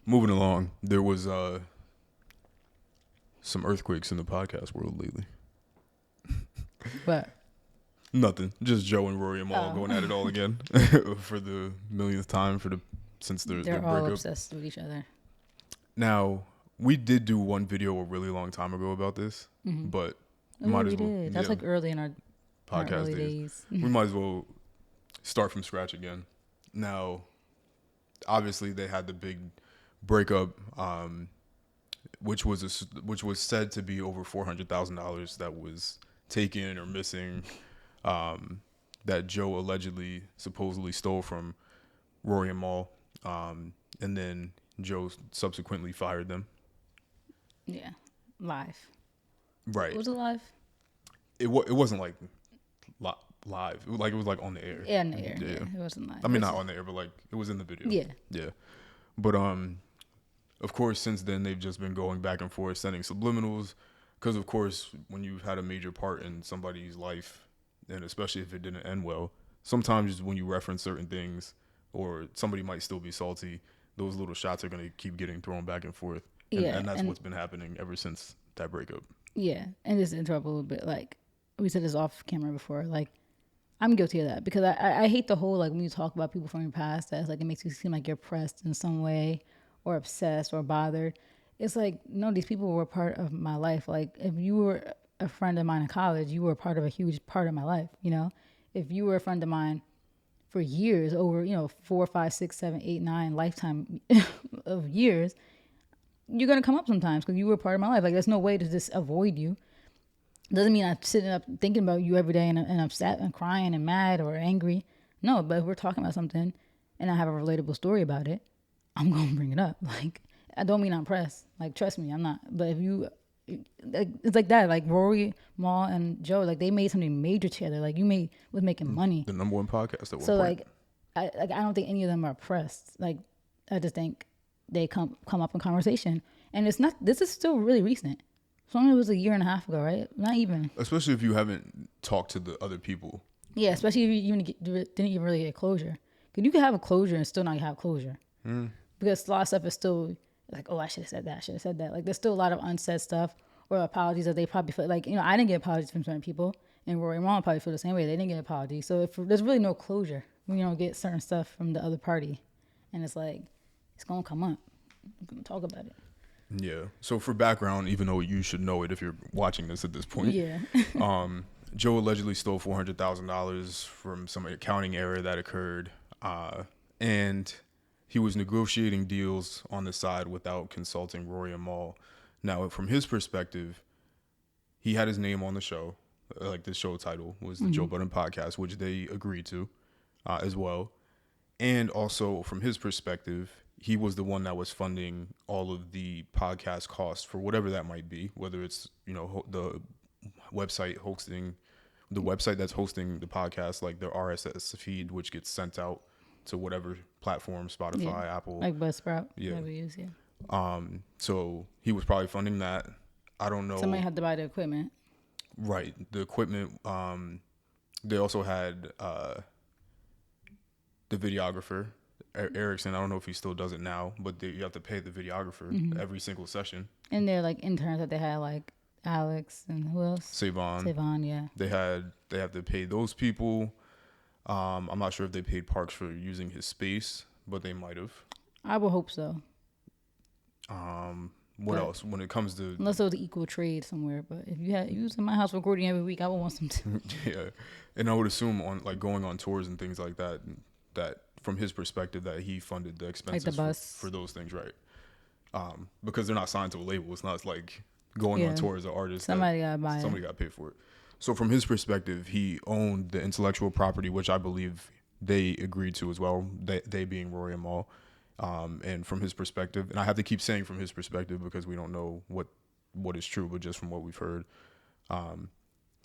moving along, there was some earthquakes in the podcast world lately. What? Nothing. Just Joe and Rory and Maul going at it all again for the millionth time since their all breakup. Obsessed with each other. Now, we did do one video a really long time ago about this, but might as well. Did. That's like early in our podcast early days. We might as well start from scratch again. Now, obviously, they had the big breakup, which was said to be over $400,000 that was taken or missing, that Joe supposedly stole from Rory and Maul, and then Joe subsequently fired them. Yeah, live. Right. Was it live? It wasn't like live. It was like on the air. Yeah, on the air. Yeah, it wasn't live. I mean, not on the air, but like it was in the video. Yeah. Yeah. But of course, since then they've just been going back and forth, sending subliminals, because of course, when you've had a major part in somebody's life, and especially if it didn't end well, sometimes when you reference certain things, or somebody might still be salty, those little shots are gonna keep getting thrown back and forth. And that's what's been happening ever since that breakup. Yeah, and just to interrupt a little bit, like we said this off camera before, like I'm guilty of that because I hate the whole, like, when you talk about people from your past, that like it makes you seem like you're pressed in some way or obsessed or bothered. It's like, no, these people were part of my life. Like, if you were a friend of mine in college, you were part of a huge part of my life, you know? If you were a friend of mine for years, over, 4, 5, 6, 7, 8, 9 lifetime of years, you're going to come up sometimes because you were part of my life. Like, there's no way to just avoid you. Doesn't mean I'm sitting up thinking about you every day and upset and crying and mad or angry. No, but if we're talking about something and I have a relatable story about it, I'm going to bring it up. Like, I don't mean I'm pressed. Like, trust me, I'm not. But if you, like, it's like that. Like, Rory, Maul, and Joe, like, they made something major together. Like, was making money. The number one podcast at one so, point. I don't think any of them are pressed. Like, I just think they come up in conversation. And this is still really recent. So it was a year and a half ago, right? Not even. Especially if you haven't talked to the other people. Yeah, especially if you didn't even really get closure. Because you can have a closure and still not have closure. Because a lot of stuff is still like, oh, I should have said that. Like, there's still a lot of unsaid stuff or apologies that they probably feel like, I didn't get apologies from certain people. And Rory and Ron probably feel the same way. They didn't get apologies. So there's really no closure when you don't get certain stuff from the other party. And it's like, it's going to come up. We're going to talk about it. Yeah. So for background, even though you should know it if you're watching this at this point. Yeah. Joe allegedly stole $400,000 from some accounting error that occurred. And he was negotiating deals on the side without consulting Rory and Maul. Now, from his perspective, he had his name on the show. Like, the show title was the Joe Budden podcast, which they agreed to as well. And also, from his perspective, he was the one that was funding all of the podcast costs for whatever that might be, whether it's, the website that's hosting the podcast, like their RSS feed, which gets sent out to whatever platform, Spotify, Apple. Like Buzzsprout. Yeah. We use, yeah. So he was probably funding that. I don't know. Somebody had to buy the equipment. Right. The equipment. They also had the videographer, Erickson. I don't know if he still does it now, but you have to pay the videographer every single session. And they're like interns that they had, like Alex and who else? Savon, yeah. They have to pay those people. I'm not sure if they paid Parks for using his space, but they might have. I would hope so. What else? When it comes to, unless it was equal trade somewhere, but if you was in my house recording every week, I would want some. Yeah, and I would assume on like going on tours and things like that, that from his perspective that he funded the expenses, like the bus. For those things, right? Because they're not signed to a label. It's not like going on tour as an artist. Somebody got to buy it. Somebody got to pay for it. So from his perspective, he owned the intellectual property, which I believe they agreed to as well, they being Rory and Maul. And from his perspective, and I have to keep saying from his perspective because we don't know what is true, but just from what we've heard.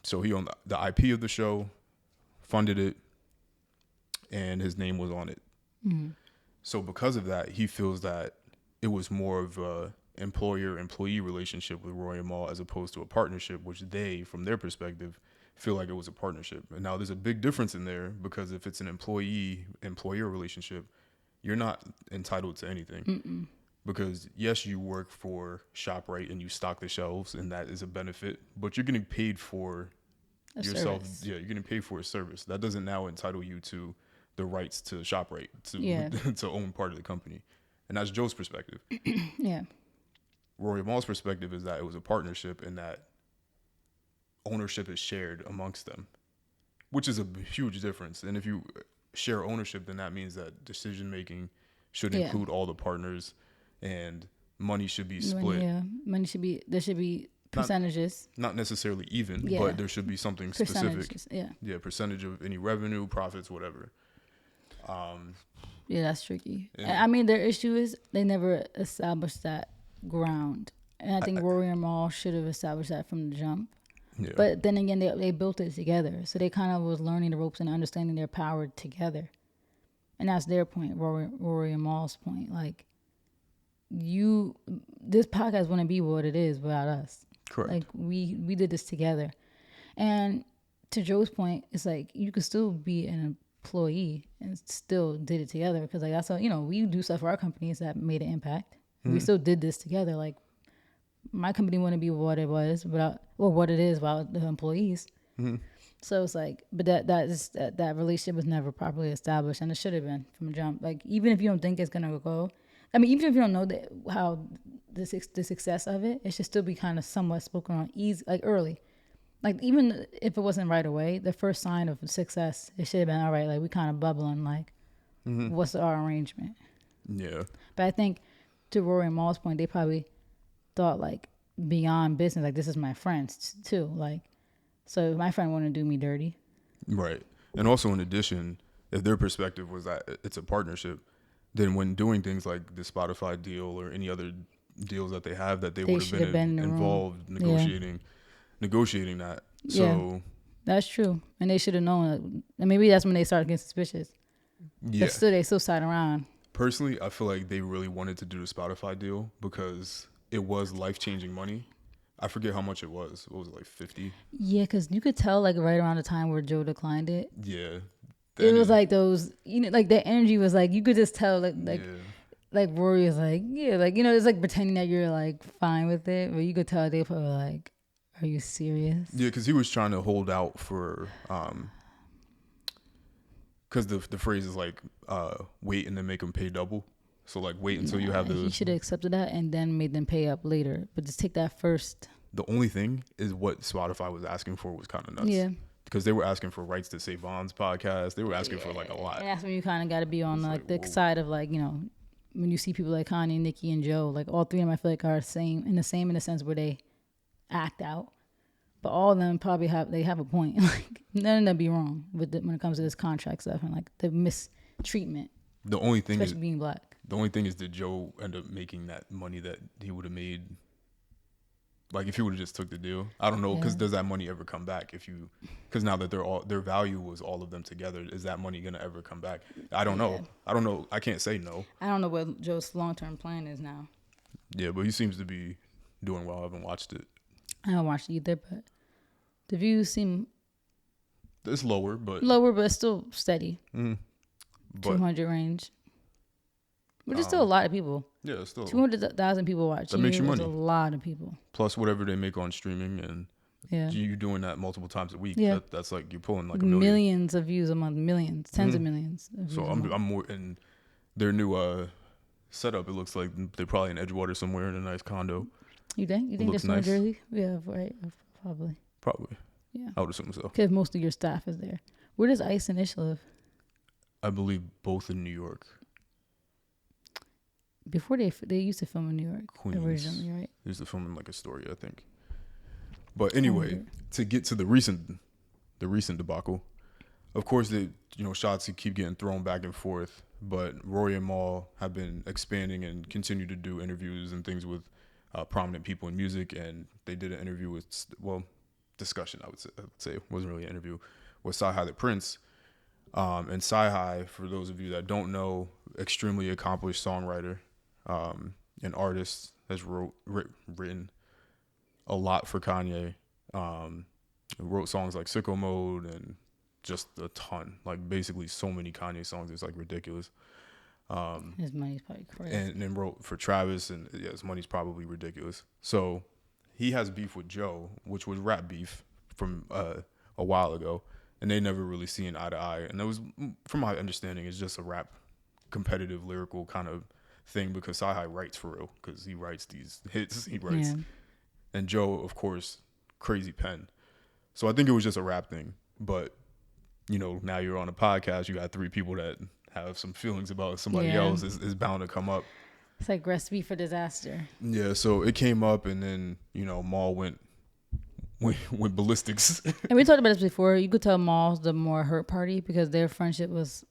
So he owned the IP of the show, funded it, and his name was on it. Mm-hmm. So because of that, he feels that it was more of a employer-employee relationship with Rory and Maul as opposed to a partnership, which they, from their perspective, feel like it was a partnership. And now there's a big difference in there because if it's an employee-employer relationship, you're not entitled to anything. because yes, you work for ShopRite and you stock the shelves, and that is a benefit, but you're getting paid for A yourself. service. Yeah, you're getting paid for a service. That doesn't now entitle you to the rights to ShopRite Yeah. to own part of the company, and that's Joe's perspective. Yeah. Rory Mall's perspective is that it was a partnership and that ownership is shared amongst them, which is a huge difference. And if you share ownership, then that means that decision making should Yeah. include all the partners, and money should be Money, split. yeah. Money should be, there should be percentages. Not necessarily even, Yeah. but there should be something specific. Percentages. Yeah. Yeah, percentage of any revenue, profits, whatever. Yeah, that's tricky. Yeah. I mean, their issue is they never established that ground. And I think Rory and Maul should have established that from the jump. Yeah. But then again, they built it together. So they kind of was learning the ropes and understanding their power together. And that's their point, Rory and Maul's point. Like, this podcast wouldn't be what it is without us. Correct. Like, we did this together. And to Joe's point, it's like, you could still be an employee and still did it together. Because, like, that's how, we do stuff for our companies that made an impact. We still did this together. Like, my company wouldn't be what it was without, or what it is without the employees. So it's like, but that relationship was never properly established, and it should have been from a jump. Like, even if you don't think it's gonna go, I mean, even if you don't know how the success of it, it should still be kind of somewhat spoken on easy, like early. Like, even if it wasn't right away, the first sign of success, it should have been all right. Like, we kind of bubbling. Like, what's our arrangement? Yeah. But I think to Rory and Maul's point, they probably thought like beyond business, like, this is my friends too. Like, so my friend want to do me dirty. Right. And also, in addition, if their perspective was that it's a partnership, then when doing things like the Spotify deal or any other deals that they have, that they would have been involved negotiating that. So Yeah, that's true. And they should have known that. And maybe that's when they started getting suspicious. yeah. But still, they still sat around. Personally, I feel like they really wanted to do the Spotify deal because it was life-changing money. I forget how much it was. What was it, like 50? Yeah, because you could tell, like, right around the time where Joe declined it. Yeah. It was like those, like, the energy was like, you could just tell, like, yeah. like Rory was like, yeah, like, it's like pretending that you're like fine with it, but you could tell they probably like, are you serious? Yeah, because he was trying to hold out for, because the phrase is like, wait and then make them pay double. So like, wait until you have the. He should have accepted that and then made them pay up later, but just take that first. The only thing is what Spotify was asking for was kind of nuts. Yeah. Because they were asking for rights to Say Vaughn's podcast. They were asking for like a lot. And that's when you kind of got to be on like the whoa. side of like, when you see people like Kanye, Nicki, and Joe, like all three of them, I feel like are in the sense where they act out. But all of them probably have a point. Like, none of them be wrong when it comes to this contract stuff and like the mistreatment. The only thing especially being black. The only thing is, did Joe end up making that money that he would have made? Like, if he would have just took the deal, I don't know. Because does that money ever come back? Because now that their value was all of them together, is that money gonna ever come back? I don't know. I don't know. I can't say no. I don't know what Joe's long-term plan is now. Yeah, but he seems to be doing well. I haven't watched it. I haven't watched it either, but the views seem it's lower, but still steady. But 200 range. Which is still a lot of people. Yeah, it's still 200,000 people watching. That makes you money. A lot of people. Plus whatever they make on streaming, and you doing that multiple times a week. Yeah. That's like you're pulling like a million. Millions of views a month. Millions. Tens of millions. Of views So a month. I'm more in their new setup. It looks like they're probably in Edgewater somewhere in a nice condo. You think? You think looks they're nice. New Jersey? Yeah, right. Probably. Probably. Yeah. I would assume so. Because most of your staff is there. Where does Ice and Ish live? I believe both in New York. Before they used to film in New York Queens. originally, right? They used to film in like Astoria, I think. But anyway, to get to the recent debacle, of course, shots keep getting thrown back and forth. But Rory and Maul have been expanding and continue to do interviews and things with prominent people in music. And they did an interview with, discussion, I would say. It wasn't really an interview, with Saga the Prince. And Saga, for those of you that don't know, extremely accomplished songwriter, an artist, has written a lot for Kanye. Wrote songs like Sicko Mode and just a ton, like basically so many Kanye songs, it's like ridiculous. His money's probably crazy. And then wrote for Travis, and yeah, his money's probably ridiculous. So he has beef with Joe, which was rap beef from a while ago, and they never really seen eye to eye. And it was, from my understanding, it's just a rap, competitive, lyrical kind of thing because Saga writes for real because he writes these hits. He writes, and Joe, of course, crazy pen. So I think it was just a rap thing. But now you're on a podcast. You got 3 people that have some feelings about somebody else is bound to come up. It's like recipe for disaster. Yeah, so it came up, and then Maul went ballistics. And we talked about this before. You could tell Maul's the more hurt party because their friendship was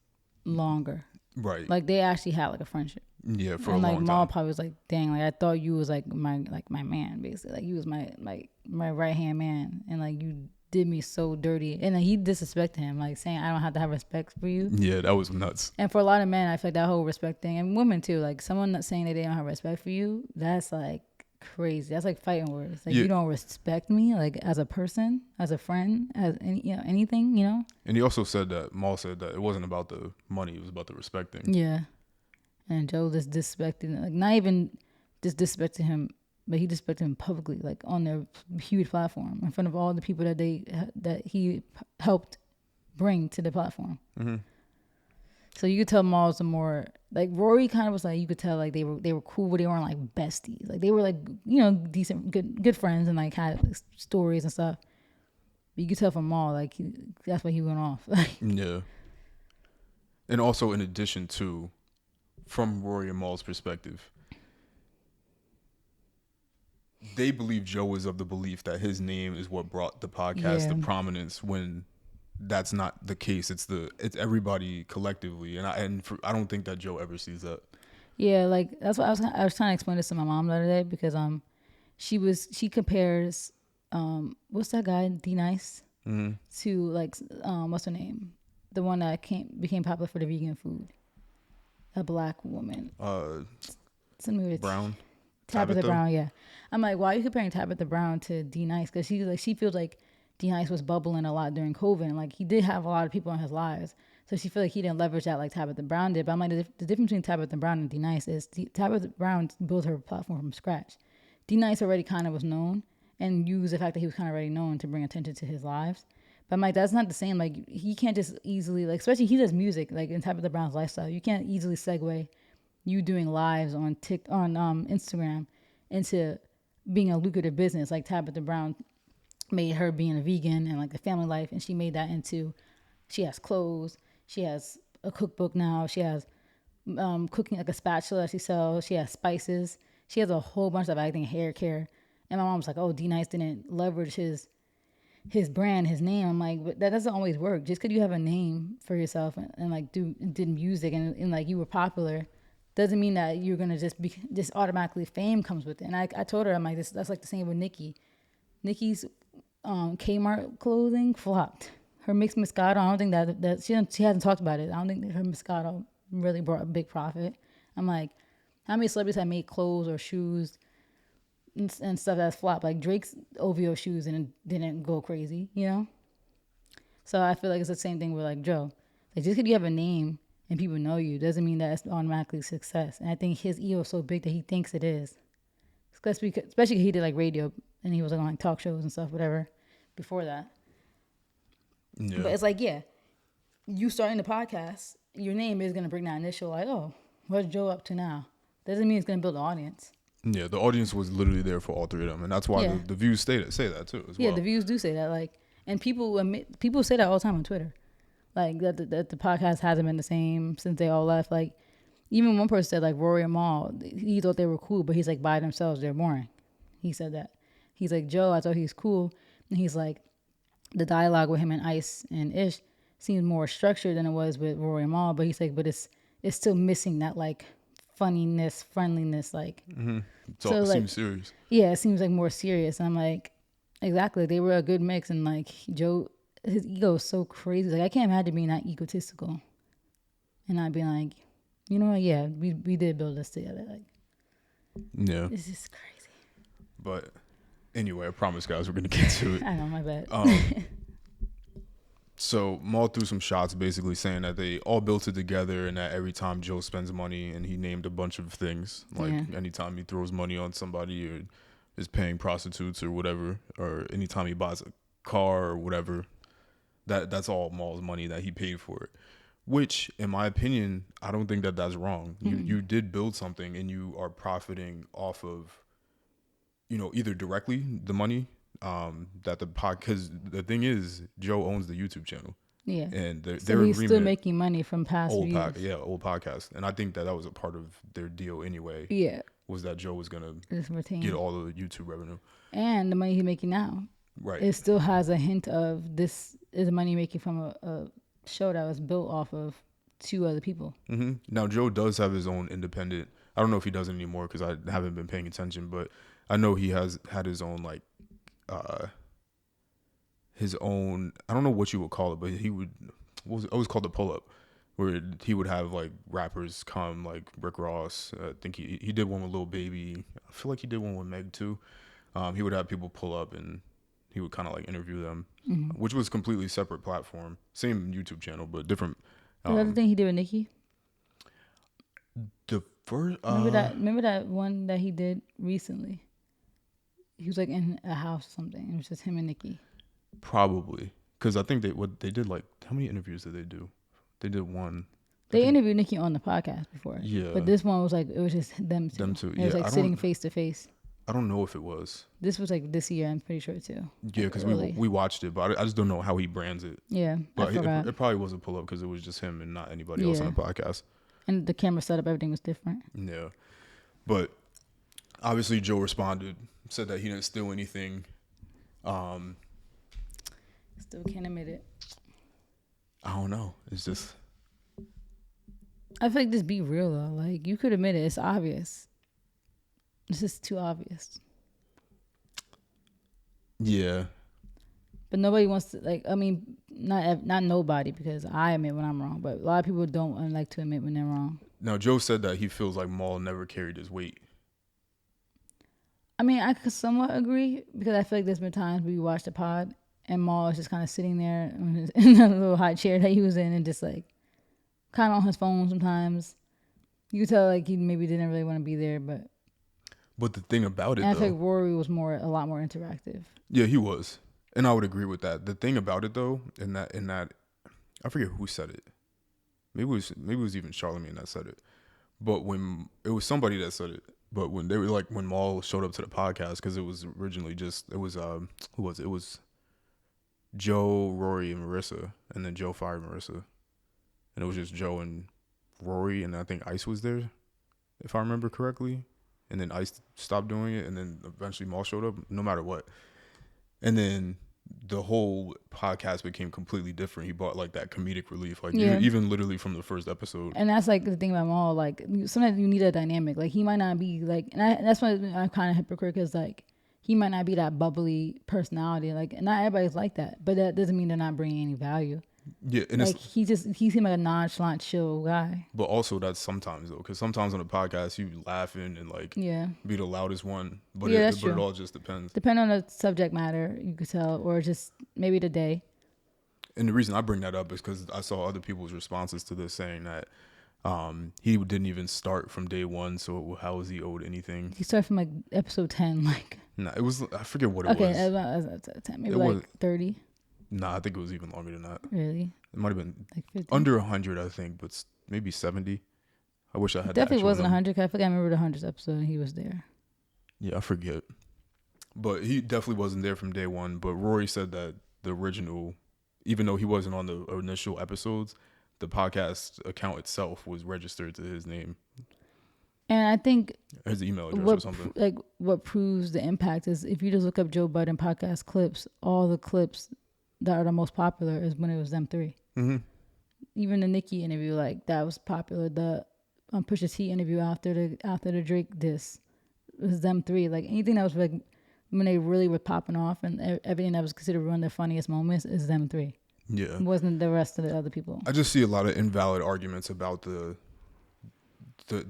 longer. Right. Like they actually had like a friendship. Yeah, for and a long like time. Maul probably was like, dang, like I thought you was like my man, basically. Like you was my right hand man, and like you did me so dirty. And then he disrespected him, like saying I don't have to have respect for you. Yeah, that was nuts. And for a lot of men, I feel like that whole respect thing, and women too, like someone not saying that they don't have respect for you, that's like crazy. That's like fighting words. Like you don't respect me, like as a person, as a friend, as anything. And he also said that Maul said that it wasn't about the money; it was about the respect thing. Yeah. And Joe just disrespected, like not even just disrespected him, but he disrespected him publicly, like on their huge platform, in front of all the people that he helped bring to the platform. Mm-hmm. So you could tell Maul's the more like Rory kind of was like you could tell like they were cool, but they weren't like besties. Like they were like decent, good friends, and like had like, stories and stuff. But you could tell from Maul like that's why he went off. Yeah. And also in addition to, from Rory and Maul's perspective, they believe Joe is of the belief that his name is what brought the podcast to prominence when that's not the case. It's everybody collectively, and I don't think that Joe ever sees that. Yeah, like that's what I was trying to explain this to my mom the other day because she compares what's that guy D-Nice to like what's her name, the one that became popular for the vegan food. A black woman. Brown. Tabitha Brown, yeah. I'm like, why are you comparing Tabitha Brown to D-Nice? Because she feels like D-Nice was bubbling a lot during COVID. And like he did have a lot of people in his lives. So she feel like he didn't leverage that like Tabitha Brown did. But I'm like, the difference between Tabitha Brown and D-Nice is Tabitha Brown built her platform from scratch. D-Nice already kind of was known and used the fact that he was kind of already known to bring attention to his lives. But I'm like, that's not the same. Like, he can't just easily, like, especially he does music, like, in Tabitha Brown's lifestyle. You can't easily segue you doing lives on Instagram into being a lucrative business. Like, Tabitha Brown made her being a vegan and, like, the family life, and she made that into, she has clothes, she has a cookbook now, she has cooking, like, a spatula she sells, she has spices, she has a whole bunch of, I think, hair care. And my mom was like, oh, D-Nice didn't leverage his brand, his name. I'm like, but that doesn't always work. Just because you have a name for yourself and like did music and like you were popular doesn't mean that you're gonna just automatically fame comes with it. And I told her, I'm like, that's like the same with Nikki. Nikki's Kmart clothing flopped. Her mixed Moscato, I don't think that she hasn't talked about it. I don't think that her Moscato really brought a big profit. I'm like, how many celebrities have made clothes or shoes and stuff that's flopped? Like Drake's OVO shoes and didn't go crazy, So I feel like it's the same thing with like Joe. Like just because you have a name and people know you doesn't mean that it's automatically success. And I think his ego is so big that he thinks it is. Especially because he did like radio and he was like on like talk shows and stuff, whatever, before that. Yeah. But it's like, you starting the podcast, your name is gonna bring that initial like, oh, what's Joe up to now? Doesn't mean it's gonna build an audience. Yeah, the audience was literally there for all 3 of them, and that's why the views say that too as well. Yeah, the views do say that. Like, and people say that all the time on Twitter, like that the podcast hasn't been the same since they all left. Like, even one person said like Rory and Maul, he thought they were cool, but he's like by themselves they're boring. He said that. He's like, Joe, I thought he was cool, and he's like, the dialogue with him and Ice and Ish seemed more structured than it was with Rory and Maul, but he's like, but it's still missing that like funniness, friendliness, like. Mm-hmm. So it seems serious. Yeah, it seems like more serious. And I'm like, exactly. They were a good mix, and like Joe, his ego is so crazy. Like I can't imagine being that egotistical, and not being like, you know what? Yeah, we did build this together. Like, yeah, this is crazy. But anyway, I promise, guys, we're gonna get to it. I know, my bad. So Maul threw some shots basically saying that they all built it together and that every time Joe spends money, and he named a bunch of things, like anytime he throws money on somebody or is paying prostitutes or whatever, or anytime he buys a car or whatever, that's all Maul's money that he paid for it. Which, in my opinion, I don't think that that's wrong. You did build something and you are profiting off of, either directly the money that the pod, because the thing is, Joe owns the YouTube channel. Yeah. And so he's still making money from past old views. old podcasts. And I think that was a part of their deal anyway. Yeah. Was that Joe was going to get all the YouTube revenue. And the money he's making now. Right. It still has a hint of this is money making from a show that was built off of 2 other people. Mm-hmm. Now, Joe does have his own independent. I don't know if he does it anymore because I haven't been paying attention, but I know he has had his own, like, his own, I don't know what you would call it, but he would, it was always called the pull-up, where he would have, like, rappers come, like Rick Ross. I think he did one with Lil Baby. I feel like he did one with Meg, too. He would have people pull up and he would kind of, like, interview them, which was completely separate platform. Same YouTube channel, but different. The other thing he did with Nicki? The first... remember that one that he did recently? He was, like, in a house or something. It was just him and Nicki. Probably. Because I think they did, like... How many interviews did they do? They did one. They interviewed Nicki on the podcast before. Yeah. But this one was, like, it was just them two. Them two, It was, like, sitting face to face. I don't know if it was. This was, like, this year, I'm pretty sure, too. Yeah, because we watched it, but I just don't know how he brands it. Yeah, but it probably was a pull-up because it was just him and not anybody else on the podcast. And the camera setup, everything was different. Yeah. But obviously Joe responded, said that he didn't steal anything. Still can't admit it. I don't know. It's just... I feel like just be real, though. Like, you could admit it. It's obvious. It's just too obvious. Yeah. But nobody wants to, like, I mean, not nobody, because I admit when I'm wrong, but a lot of people don't like to admit when they're wrong. Now, Joe said that he feels like Maul never carried his weight. I mean, I could somewhat agree, because I feel like there's been times where you watch the pod and Maul is just kind of sitting there in the little hot chair that he was in and just, like, kind of on his phone sometimes. You could tell, like, he maybe didn't really want to be there, but the thing about it, I feel like Rory was a lot more interactive. Yeah, he was. And I would agree with that. The thing about it, though, in that I forget who said it. Maybe it was even Charlamagne that said it. But when it was somebody that said it. But when they were like, when Maul showed up to the podcast, because it was originally who was it? It was Joe, Rory, and Marissa, and then Joe fired Marissa, and it was just Joe and Rory, and I think Ice was there, if I remember correctly, and then Ice stopped doing it, and then eventually Maul showed up, no matter what, and then the whole podcast became completely different. He brought like that comedic relief, like even literally from the first episode. And that's like the thing about Maul. Like sometimes you need a dynamic. Like he might not be like, and that's why I'm kind of hypocrite, because like he might not be that bubbly personality. Like not everybody's like that, but that doesn't mean they're not bringing any value. Yeah, and like he seemed like a nonchalant, chill guy. But also that's sometimes though, because sometimes on the podcast you laughing and like be the loudest one. But it all just depends. Depending on the subject matter, you could tell, or just maybe the day. And the reason I bring that up is because I saw other people's responses to this saying that he didn't even start from day one, so how was he owed anything? He started from like episode 10, like. Nah, it was, I forget what it was. Okay, about 10, maybe like 30. Nah, I think it was even longer than that. Really? It might have been like 50? Under 100, I think, but maybe 70. I wish I had. Definitely wasn't 100. I think I remember the 100th episode and he was there. Yeah, I forget. But he definitely wasn't there from day one. But Rory said that the original, even though he wasn't on the initial episodes, the podcast account itself was registered to his name. And I think his email address or something. What proves the impact is if you just look up Joe Budden podcast clips, all the clips that are the most popular is when it was them three. Mm-hmm. Even the Nicki interview, like that was popular. The Pusha T interview after the Drake diss was them three. Like anything that was like when they really were popping off and everything that was considered one of their funniest moments is them three. Yeah, it wasn't the rest of the other people. I just see a lot of invalid arguments about the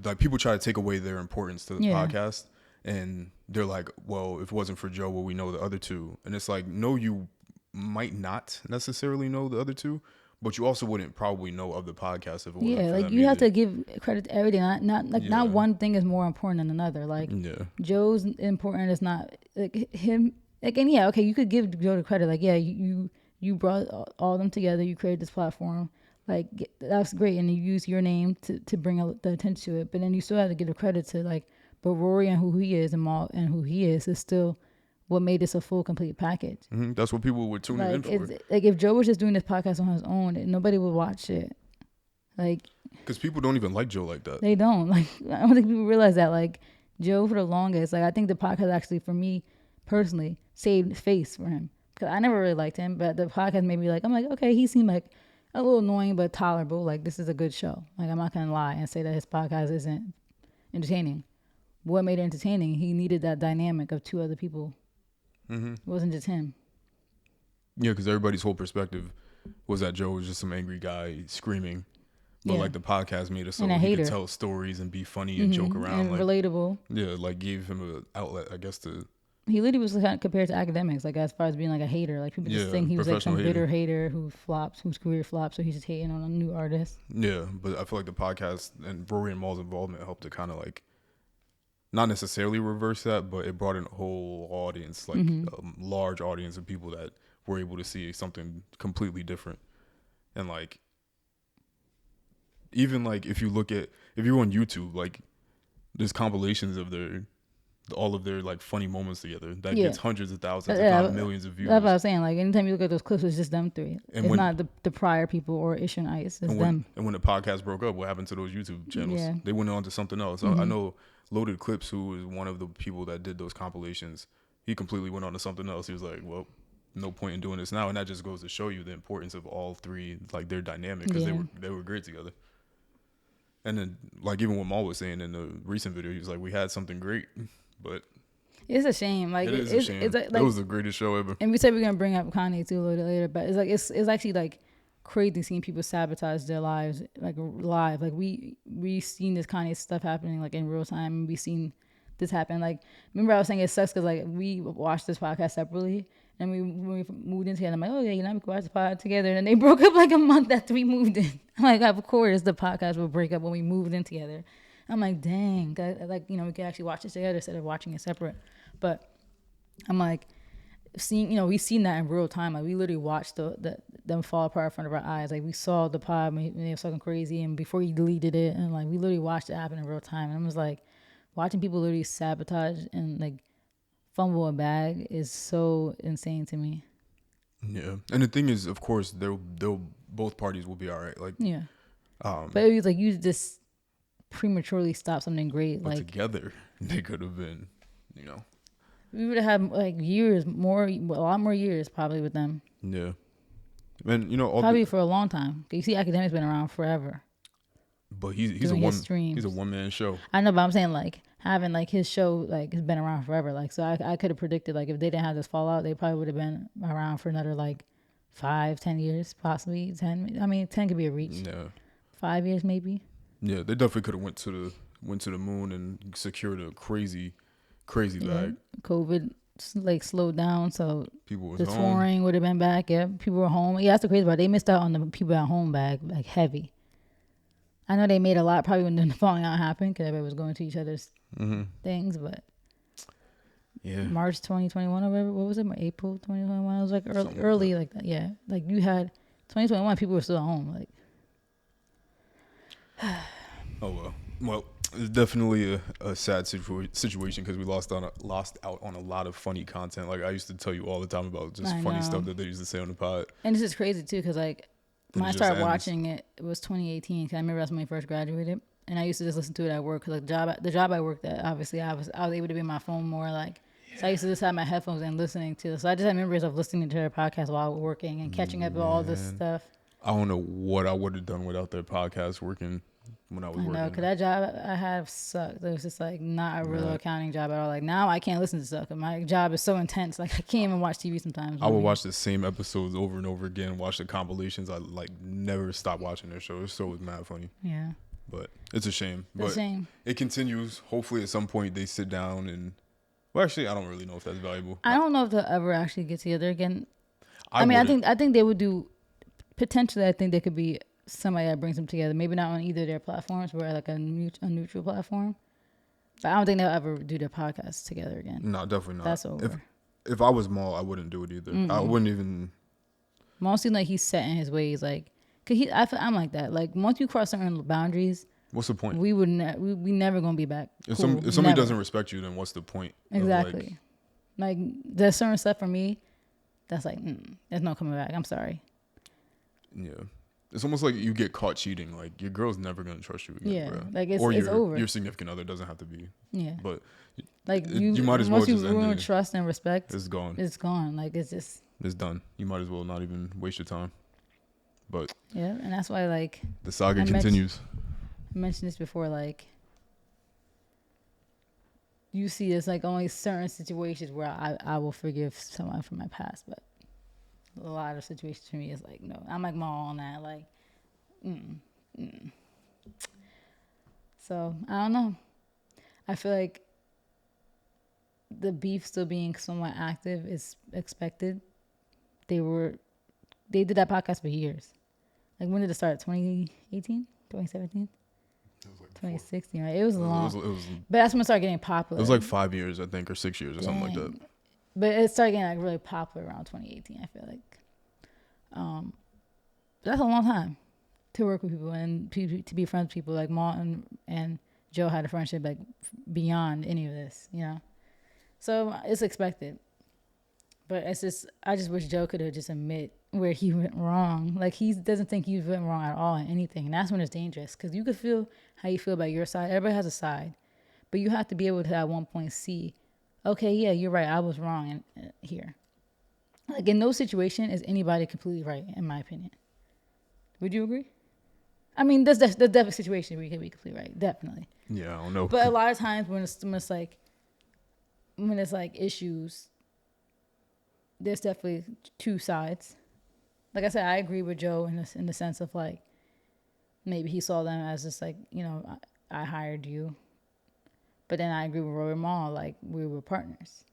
like people try to take away their importance to the podcast, and they're like, well, if it wasn't for Joe, well, we know the other two, and it's like, no, you might not necessarily know the other two, but you also wouldn't probably know of the podcast if it wasn't for like them you have either. to give credit to everything. Not one thing is more important than another. Like Joe's important is not like him. Like, and yeah, okay, you could give Joe the credit. Like, yeah, you brought all of them together. You created this platform. Like, that's great, and you use your name to bring the attention to it. But then you still have to give the credit to like, but Rory and who he is and Maul and who he is still what made this a full, complete package. Mm-hmm. That's what people would tune in for. Like, if Joe was just doing this podcast on his own, nobody would watch it. Like, because people don't even like Joe like that. They don't. Like, I don't think people realize that. Like, Joe, for the longest, like, I think the podcast actually, for me personally, saved face for him. Because I never really liked him, but the podcast made me like, I'm like, okay, he seemed like a little annoying but tolerable. Like, this is a good show. Like, I'm not going to lie and say that his podcast isn't entertaining. What made it entertaining? He needed that dynamic of two other people. Mm-hmm. It wasn't just him. Yeah, because everybody's whole perspective was that Joe was just some angry guy screaming. But like the podcast made it so he could tell stories and be funny and joke around. And like, relatable. Yeah, like gave him an outlet, I guess, to... He literally was kind of compared to academics, like as far as being like a hater. Like people just think he was like some bitter hater who flops, whose career flops, so he's just hating on a new artist. Yeah, but I feel like the podcast and Rory and Maul's involvement helped to kind of like not necessarily reverse that, but it brought in a whole audience, like a large audience of people that were able to see something completely different. And like, even like if you're on YouTube, like there's compilations of all of their like funny moments together that gets hundreds of thousands, if not millions of views. That's what I was saying. Like anytime you look at those clips, it's just them three. And it's not the prior people or Ish and Ice. It's them. And when the podcast broke up, what happened to those YouTube channels? Yeah. They went on to something else. I know Loaded Clips, who was one of the people that did those compilations, he completely went on to something else. He was like, well, no point in doing this now. And that just goes to show you the importance of all three, like their dynamic, because they were great together. And then, like even what Maul was saying in the recent video, he was like, we had something great, but it's a shame. Like it is a shame. Like, it was the greatest show ever. And we said we're gonna bring up Kanye too a little later, but it's like it's actually like crazy seeing people sabotage their lives like live. Like we seen this Kanye stuff happening like in real time, and we seen this happen. Like remember I was saying it sucks because like we watched this podcast separately, and when we moved in together, I'm like, oh yeah, we can watch the pod together, and then they broke up like a month after we moved in. I'm like, of course the podcast will break up when we moved in together. I'm like, dang, like we could actually watch it together instead of watching it separate. But I'm like, we've seen that in real time. Like we literally watched them fall apart in front of our eyes. Like we saw the pod when they were fucking crazy, and before he deleted it, and like we literally watched it happen in real time. And I was like, watching people literally sabotage and like fumble a bag is so insane to me. Yeah, and the thing is, of course, they'll both parties will be all right. Like yeah, but it was like you just prematurely stop something great. But like together, they could have been, we would have had like a lot more years probably with them. Yeah, and probably for a long time. You see, Academic's been around forever. But he's a one man show. I know, but I'm saying like having like his show like has been around forever. Like so, I could have predicted like if they didn't have this fallout, they probably would have been around for another like 5-10 years, possibly 10. I mean, 10 could be a reach. Yeah, 5 years maybe. Yeah, they definitely could have went to the moon and secured a crazy bag. COVID like slowed down, so people was the home. touring would have been back. Yeah, people were home. Yeah, that's the crazy part. They missed out on the people at home bag like heavy. I know they made a lot probably when the falling out happened because everybody was going to each other's things, but yeah, March 2021 or whatever. What was it? April 2021. It was like early like that. Yeah, like you had 2021. People were still at home. Like, oh well, it's definitely a sad situation because we lost out on a lot of funny content. Like I used to tell you all the time about just funny stuff that they used to say on the pod. And this is crazy too because like when I started watching it was 2018. Cause I remember that's when I first graduated, and I used to just listen to it at work. Cause like the job I worked at, obviously I was able to be on my phone more. Like so I used to just have my headphones and listening to it. So I just had memories of listening to their podcast while working and catching up with all this stuff. I don't know what I would have done without their podcast working when I was working. No, because that job I have sucked. It was just like not a real accounting job at all. Like now I can't listen to stuff. My job is so intense. Like I can't even watch TV sometimes. I would watch the same episodes over and over again, watch the compilations. I like never stop watching their show. It's so mad funny. Yeah. But it's a shame. It's a shame. It continues. Hopefully at some point they sit down and... Well, actually, I don't really know if that's valuable. I don't know if they'll ever actually get together again. I mean, I think they would do potentially. I think they could be somebody that brings them together. Maybe not on either of their platforms, but like a neutral platform. But I don't think they'll ever do their podcasts together again. No, definitely not. That's over. If I was Maul, I wouldn't do it either. I wouldn't even. Maul seems like he's set in his ways. Like, I'm like that. Like, once you cross certain boundaries, what's the point? We never gonna be back. If somebody doesn't respect you, then what's the point? Exactly. Like there's certain stuff for me that's like, there's no coming back. I'm sorry. Yeah. It's almost like you get caught cheating. Like your girl's never gonna trust you again, yeah, bro. Like it's your, over. Your significant other doesn't have to be. Yeah. But like you might as well once just you ruin trust and respect, it's gone. It's gone. Like it's done. You might as well not even waste your time. But yeah, and that's why like the saga continues. I mentioned this before, like you see it's like only certain situations where I will forgive someone from my past, but a lot of situations for me is like no. I'm like more on that, like So I don't know. I feel like the beef still being somewhat active is expected. They did that podcast for years. Like when did it start? 2018? 2017? It was like 2016, right? It was long. It was, but that's when it started getting popular. It was like 5 years, I think, or 6 years or something like that. But it started getting like really popular around 2018, I feel like. That's a long time to work with people and to be friends with people. Like Martin and Joe had a friendship like beyond any of this, you know? So it's expected. But it's just, I just wish Joe could have just admit where he went wrong. Like he doesn't think he went wrong at all in anything. And that's when it's dangerous. Because you could feel how you feel about your side. Everybody has a side. But you have to be able to at one point see, okay, yeah, you're right. I was wrong here. Like in no situation is anybody completely right, in my opinion. Would you agree? I mean, there's definitely a situation where you can be completely right. Definitely. Yeah, I don't know. But a lot of times when it's like issues, there's definitely two sides. Like I said, I agree with Joe in the sense of like maybe he saw them as just like, you know, I hired you. But then I agree with Rory and Maul, like we were partners.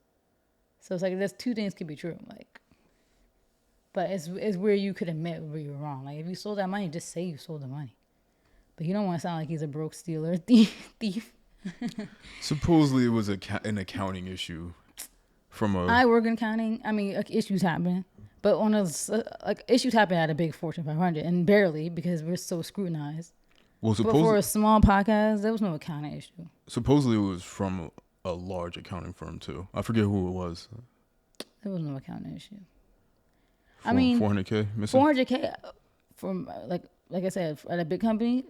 So it's like there's two things could be true, like. But it's where you could admit where you're wrong. Like if you sold that money, just say you sold the money. But you don't want to sound like he's a broke stealer, thief. Supposedly it was an accounting issue. I work in accounting. I mean, issues happen, but issues happen at a big Fortune 500, and barely because we're so scrutinized. Well, but for a small podcast, there was no accounting issue. Supposedly, it was from a large accounting firm too. I forget who it was. There was no accounting issue. I mean, $400K missing. $400K from like I said, at a big company.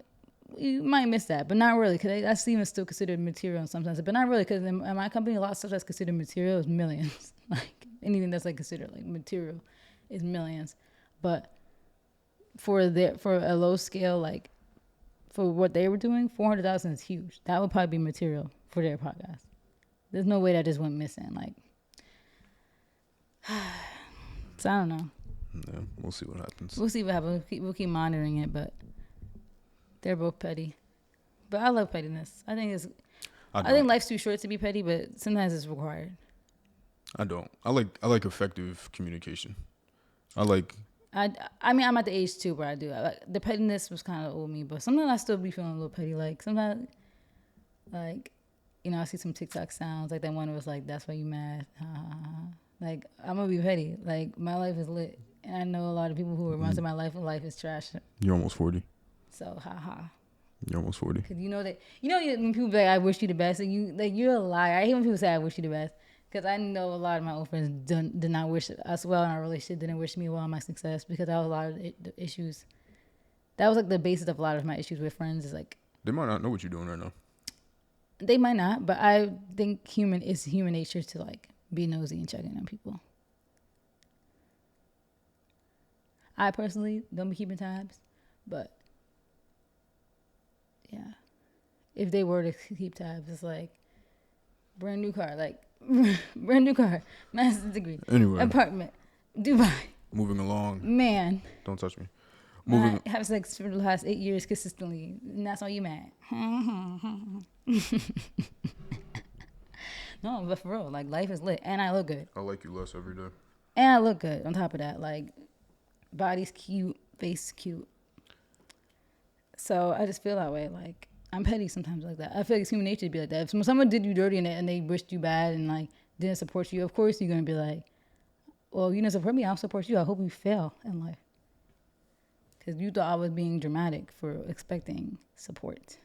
You might miss that, but not really, because that's even still considered material in some sense. But not really, because in my company, a lot of stuff that's considered material is millions. Like anything that's like considered like material is millions. But for a low scale, like for what they were doing, 400,000 is huge. That would probably be material for their podcast. There's no way that just went missing. Like, so I don't know. Yeah, we'll see what happens. We'll see what happens. We'll keep monitoring it, but. They're both petty, but I love pettiness. I think life's too short to be petty, but sometimes it's required. I don't. I like effective communication. I mean, I'm at the age too where I do. The pettiness was kind of old me, but sometimes I still be feeling a little petty. Like sometimes, like, you know, I see some TikTok sounds like that one was like, "That's why you mad." Like I'm gonna be petty. Like my life is lit, and I know a lot of people who are runs in my life, and life is trash. You're almost 40. So, haha. You're almost 40. Cause you know when people be like, "I wish you the best," and you're a liar. I hate when people say, "I wish you the best," because I know a lot of my old friends did not wish us well in our relationship, didn't wish me well in my success, because that was a lot of the issues. That was like the basis of a lot of my issues with friends. Is like they might not know what you're doing right now. They might not, but I think human nature to like be nosy and check in on people. I personally don't be keeping tabs, but. Yeah, if they were to keep tabs, it's like brand new car, master's degree, anyway, apartment, Dubai. Moving along, man. Don't touch me. Have sex for the last 8 years consistently, and that's all you mad. No, but for real, like life is lit, and I look good. I like you less every day. And I look good on top of that. Like, body's cute, face cute. So I just feel that way. Like, I'm petty sometimes like that. I feel like it's human nature to be like that. If someone did you dirty and they wished you bad and like didn't support you, of course you're gonna be like, well, you didn't support me, I'll support you. I hope you fail in life. Because you thought I was being dramatic for expecting support.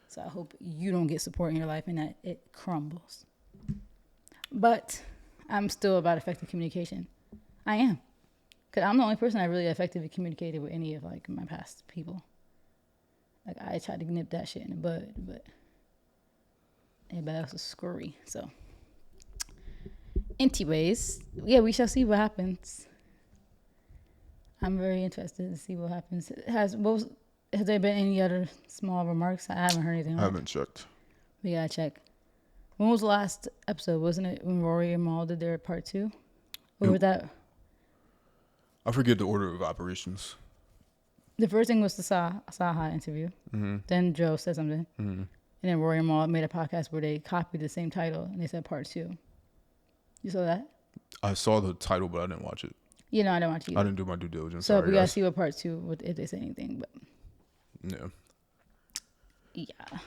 So I hope you don't get support in your life and that it crumbles. But I'm still about effective communication. I am. Because I'm the only person I really effectively communicated with any of like my past people. Like I tried to nip that shit in the bud, but everybody else was scurry. So anyways, yeah, we shall see what happens. I'm very interested to see what happens. Has there been any other small remarks? I haven't heard anything. I haven't checked. We gotta check. When was the last episode? Wasn't it when Rory and Maul did their part 2? Or was that? I forget the order of operations. The first thing was the Saha interview. Mm-hmm. Then Joe said something. Mm-hmm. And then Rory and Maul made a podcast where they copied the same title and they said part 2. You saw that? I saw the title, but I didn't watch it. You know, I don't watch you. I didn't do my due diligence. So Sorry, we gotta guys. see what part 2, if they say anything. But Yeah. yeah.